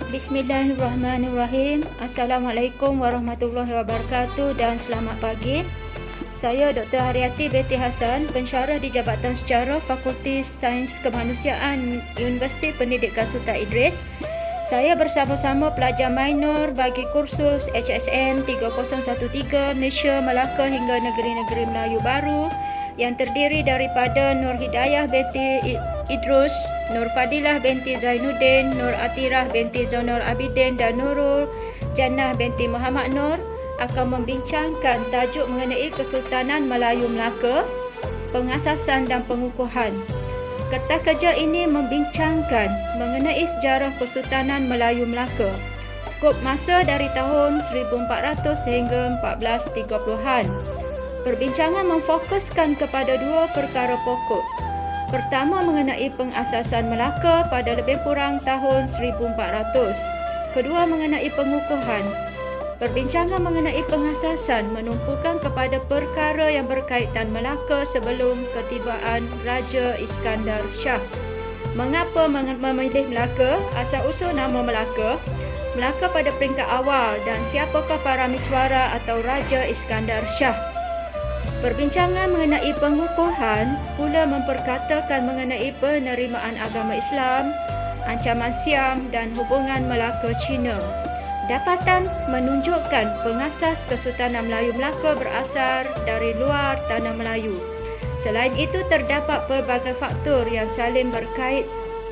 Bismillahirrahmanirrahim. Assalamualaikum warahmatullahi wabarakatuh dan selamat pagi. Saya Dr. Haryati Binti Hassan, pensyarah di Jabatan Sejarah Fakulti Sains Kemanusiaan Universiti Pendidikan Sultan Idris. Saya bersama-sama pelajar minor bagi kursus HSM 3013 Malaysia, Melaka hingga negeri-negeri Melayu baru yang terdiri daripada Nur Hidayah binti Idrus, Nur Fadilah binti Zainuddin, Nur Atirah binti Zainul Abidin dan Nurul Jannah binti Muhammad Nur akan membincangkan tajuk mengenai Kesultanan Melayu Melaka, pengasasan dan pengukuhan. Kertas kerja ini membincangkan mengenai sejarah Kesultanan Melayu Melaka, skop masa dari tahun 1400 sehingga 1430-an. Perbincangan memfokuskan kepada dua perkara pokok. Pertama mengenai pengasasan Melaka pada lebih kurang tahun 1400. Kedua mengenai pengukuhan. Perbincangan mengenai pengasasan menumpukan kepada perkara yang berkaitan Melaka sebelum ketibaan Raja Iskandar Shah. Mengapa memilih Melaka? Asal-usul nama Melaka, Melaka pada peringkat awal dan siapakah para miswara atau Raja Iskandar Shah. Perbincangan mengenai pengukuhan pula memperkatakan mengenai penerimaan agama Islam, ancaman Siam dan hubungan Melaka-Cina. Dapatan menunjukkan pengasas Kesultanan Melayu Melaka berasal dari luar tanah Melayu. Selain itu, terdapat pelbagai faktor yang saling berkait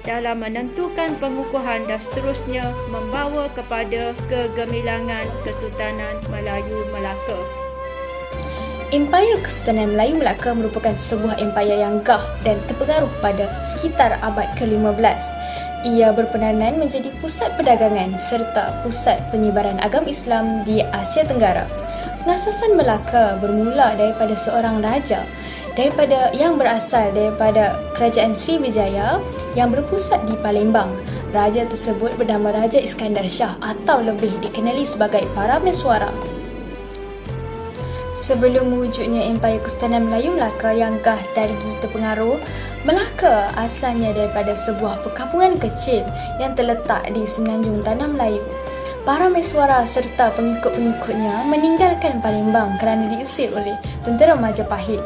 dalam menentukan pengukuhan dan seterusnya membawa kepada kegemilangan Kesultanan Melayu Melaka. Empayar Kesultanan Melayu Melaka merupakan sebuah empayar yang gah dan terpengaruh pada sekitar abad ke-15. Ia berperanan menjadi pusat perdagangan serta pusat penyebaran agama Islam di Asia Tenggara. Pengasasan Melaka bermula daripada seorang raja yang berasal daripada Kerajaan Sriwijaya yang berpusat di Palembang. Raja tersebut bernama Raja Iskandar Shah atau lebih dikenali sebagai Parameswara. Sebelum mewujudnya Empayar Kesultanan Melayu Melaka yang gah dargi terpengaruh, Melaka asalnya daripada sebuah perkampungan kecil yang terletak di semenanjung tanah Melayu. Para meswara serta pengikut-pengikutnya meninggalkan Palembang kerana diusir oleh tentera Majapahit.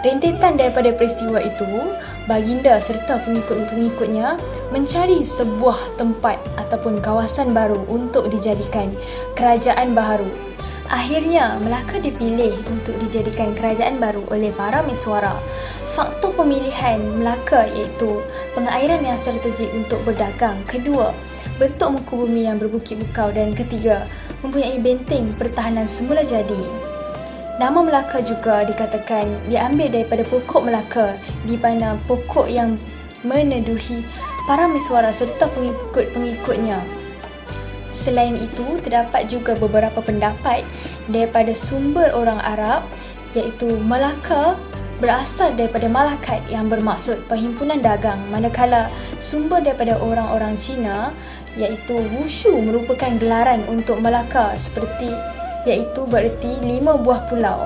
Rentetan daripada peristiwa itu, baginda serta pengikut-pengikutnya mencari sebuah tempat ataupun kawasan baru untuk dijadikan kerajaan baharu. Akhirnya, Melaka dipilih untuk dijadikan kerajaan baru oleh para meswara. Faktor pemilihan Melaka iaitu pengairan yang strategik untuk berdagang. Kedua, bentuk muka bumi yang berbukit-bukau. Dan ketiga, mempunyai benteng pertahanan semula jadi. Nama Melaka juga dikatakan diambil daripada pokok Melaka, di mana pokok yang meneduhi para meswara serta pengikut-pengikutnya. Selain itu, terdapat juga beberapa pendapat daripada sumber orang Arab iaitu Melaka berasal daripada Malakat yang bermaksud perhimpunan dagang, manakala sumber daripada orang-orang Cina iaitu Wushu merupakan gelaran untuk Melaka iaitu bererti 5 buah pulau.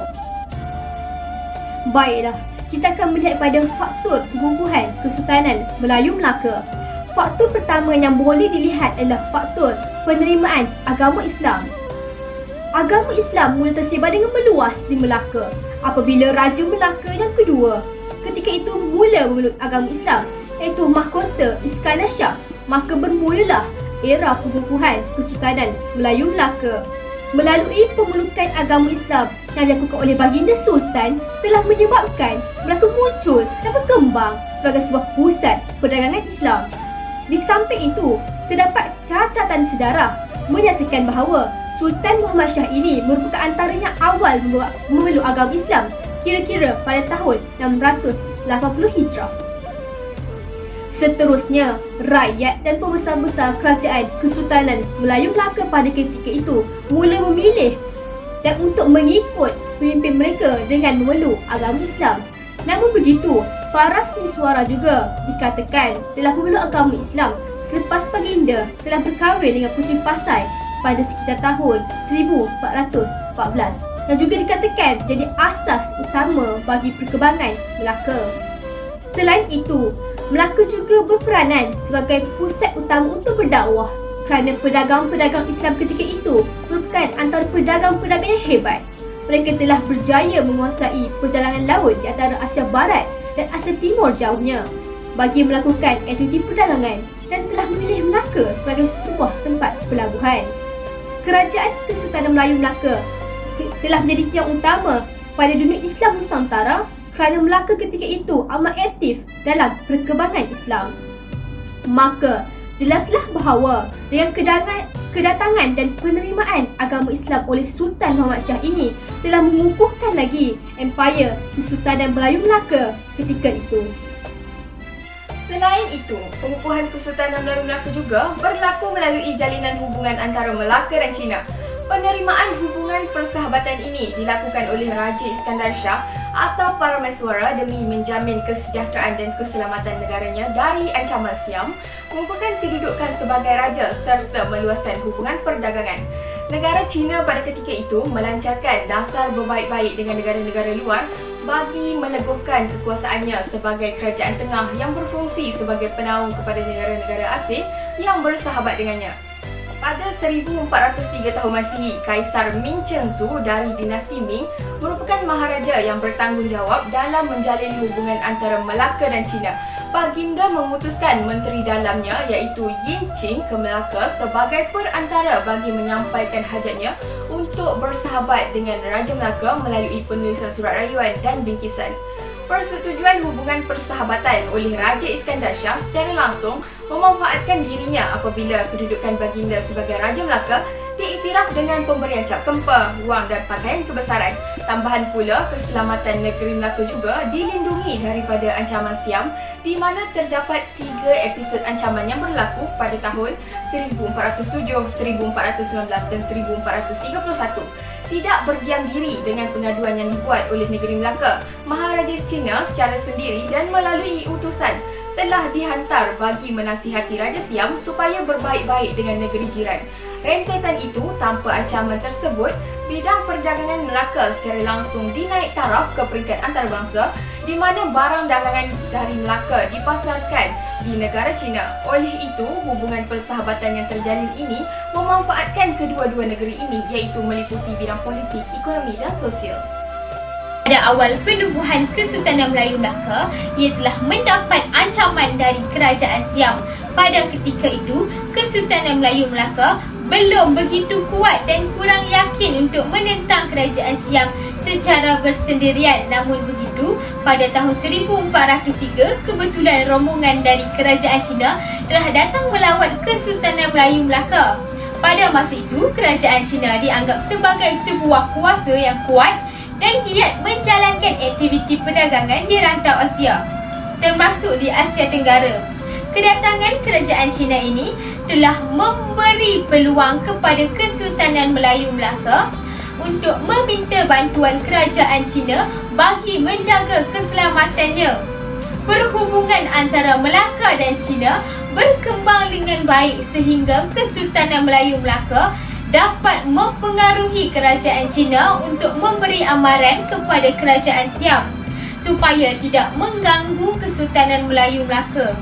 Baiklah, kita akan melihat pada faktor pengukuhan Kesultanan Melayu Melaka. Faktor pertama yang boleh dilihat adalah faktor penerimaan agama Islam. Agama Islam mula tersebar dengan meluas di Melaka apabila Raja Melaka yang kedua ketika itu mula memeluk agama Islam iaitu Mahkota Iskandar Shah. Maka bermulalah era pengukuhan Kesultanan Melayu Melaka. Melalui pemelukan agama Islam yang dilakukan oleh baginda Sultan telah menyebabkan Melaka muncul dan berkembang sebagai sebuah pusat perdagangan Islam. Di samping itu, terdapat catatan sejarah menyatakan bahawa Sultan Muhammad Shah ini merupakan antaranya awal memeluk agama Islam kira-kira pada tahun 680 Hijrah. Seterusnya, rakyat dan pembesar-besar kerajaan Kesultanan Melayu Melaka pada ketika itu mula memilih dan untuk mengikut pemimpin mereka dengan memeluk agama Islam. Namun begitu, para miswara juga dikatakan telah memeluk agama Islam selepas baginda telah berkahwin dengan Puteri Pasai pada sekitar tahun 1414 yang juga dikatakan jadi asas utama bagi perkembangan Melaka. Selain itu, Melaka juga berperanan sebagai pusat utama untuk berdakwah kerana pedagang-pedagang Islam ketika itu merupakan antara pedagang-pedagang yang hebat. Mereka telah berjaya menguasai perjalanan laut di antara Asia Barat dan Asia Timur jauhnya bagi melakukan aktiviti perdagangan dan telah memilih Melaka sebagai sebuah tempat pelabuhan. Kerajaan Kesultanan Melayu Melaka telah menjadi tiang utama pada dunia Islam Nusantara kerana Melaka ketika itu amat aktif dalam perkembangan Islam. Maka, jelaslah bahawa dengan kedatangan dan penerimaan agama Islam oleh Sultan Muhammad Shah ini telah mengukuhkan lagi Empayar Kesultanan Melayu Melaka ketika itu. Selain itu, pengukuhan Kesultanan Melayu Melaka juga berlaku melalui jalinan hubungan antara Melaka dan China. Penerimaan hubungan persahabatan ini dilakukan oleh Raja Iskandar Shah atau Parameswara demi menjamin kesejahteraan dan keselamatan negaranya dari ancaman Siam, mengukuhkan kedudukan sebagai raja serta meluaskan hubungan perdagangan. Negara China pada ketika itu melancarkan dasar berbaik-baik dengan negara-negara luar bagi meneguhkan kekuasaannya sebagai kerajaan tengah yang berfungsi sebagai penaung kepada negara-negara asing yang bersahabat dengannya. Pada 1403 tahun Masihi, Kaisar Ming Chengzu dari dinasti Ming merupakan maharaja yang bertanggungjawab dalam menjalin hubungan antara Melaka dan China. Baginda memutuskan menteri dalamnya iaitu Yin Qing ke Melaka sebagai perantara bagi menyampaikan hajatnya untuk bersahabat dengan Raja Melaka melalui penulisan surat rayuan dan bingkisan. Persetujuan hubungan persahabatan oleh Raja Iskandar Shah secara langsung memanfaatkan dirinya apabila kedudukan baginda sebagai Raja Melaka diiktiraf dengan pemberian cap kempa, wang dan pakaian kebesaran. Tambahan pula, keselamatan negeri Melaka juga dilindungi daripada ancaman Siam di mana terdapat 3 episod ancaman yang berlaku pada tahun 1407, 1419 dan 1431. Tidak berdiam diri dengan pengaduan yang dibuat oleh negeri Melaka, Maharaja China secara sendiri dan melalui utusan telah dihantar bagi menasihati Raja Siam supaya berbaik-baik dengan negeri jiran. Rentetan itu tanpa ancaman tersebut, bidang perdagangan Melaka secara langsung dinaik taraf ke peringkat antarabangsa di mana barang dagangan dari Melaka dipasarkan di negara China. Oleh itu, hubungan persahabatan yang terjalin ini memanfaatkan kedua-dua negeri ini iaitu meliputi bidang politik, ekonomi dan sosial. Pada awal penubuhan Kesultanan Melayu Melaka, ia telah mendapat ancaman dari Kerajaan Siam. Pada ketika itu, Kesultanan Melayu Melaka belum begitu kuat dan kurang yakin untuk menentang Kerajaan Siam secara bersendirian. Namun begitu, pada tahun 1403, kebetulan rombongan dari Kerajaan China telah datang melawat Kesultanan Melayu Melaka. Pada masa itu, Kerajaan China dianggap sebagai sebuah kuasa yang kuat dan giat menjalankan aktiviti perdagangan di rantau Asia, termasuk di Asia Tenggara. Kedatangan Kerajaan China ini telah memberi peluang kepada Kesultanan Melayu Melaka untuk meminta bantuan Kerajaan China bagi menjaga keselamatannya. Perhubungan antara Melaka dan China berkembang dengan baik sehingga Kesultanan Melayu Melaka dapat mempengaruhi Kerajaan China untuk memberi amaran kepada Kerajaan Siam supaya tidak mengganggu Kesultanan Melayu Melaka.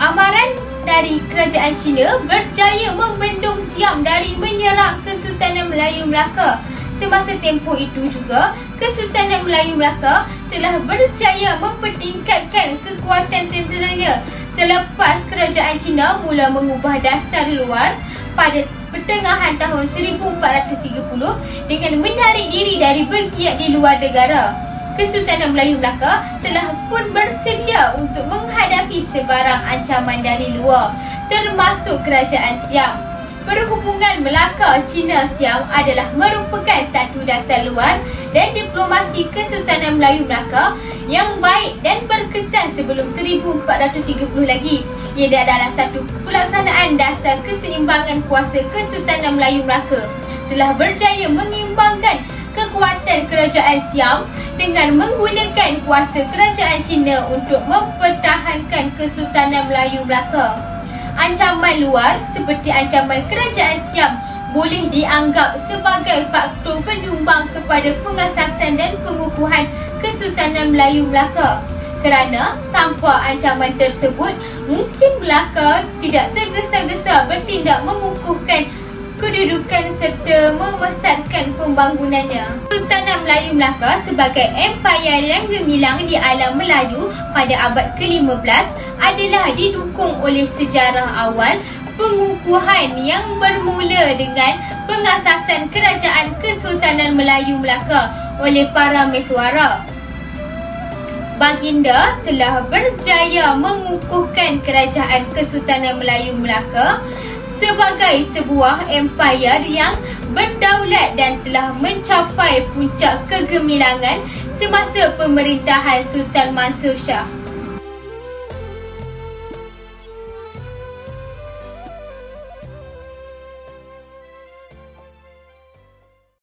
Amaran dari Kerajaan China berjaya membendung Siam dari menyerang Kesultanan Melayu Melaka. Semasa tempoh itu juga, Kesultanan Melayu Melaka telah berjaya mempertingkatkan kekuatan tenteranya selepas Kerajaan China mula mengubah dasar luar pada pertengahan tahun 1430 dengan menarik diri dari bergiat di luar negara. Kesultanan Melayu Melaka telah pun bersedia untuk menghadapi sebarang ancaman dari luar, termasuk Kerajaan Siam. Perhubungan Melaka-China-Siam adalah merupakan satu dasar luar dan diplomasi Kesultanan Melayu Melaka yang baik dan berkesan sebelum 1430 lagi. Ia adalah satu pelaksanaan dasar keseimbangan kuasa Kesultanan Melayu Melaka telah berjaya mengimbangkan kekuatan Kerajaan Siam dengan menggunakan kuasa Kerajaan China untuk mempertahankan Kesultanan Melayu Melaka. Ancaman luar seperti ancaman Kerajaan Siam boleh dianggap sebagai faktor penyumbang kepada pengasasan dan pengukuhan Kesultanan Melayu Melaka. Kerana tanpa ancaman tersebut, mungkin Melaka tidak tergesa-gesa bertindak mengukuhkan kedudukan serta membesarkan pembangunannya. Sultanat Melayu Melaka sebagai empayar yang gemilang di alam Melayu pada abad ke-15 adalah didukung oleh sejarah awal pengukuhan yang bermula dengan pengasasan Kerajaan Kesultanan Melayu Melaka oleh para mesuara. Baginda telah berjaya mengukuhkan Kerajaan Kesultanan Melayu Melaka sebagai sebuah empayar yang berdaulat dan telah mencapai puncak kegemilangan semasa pemerintahan Sultan Mansur Shah.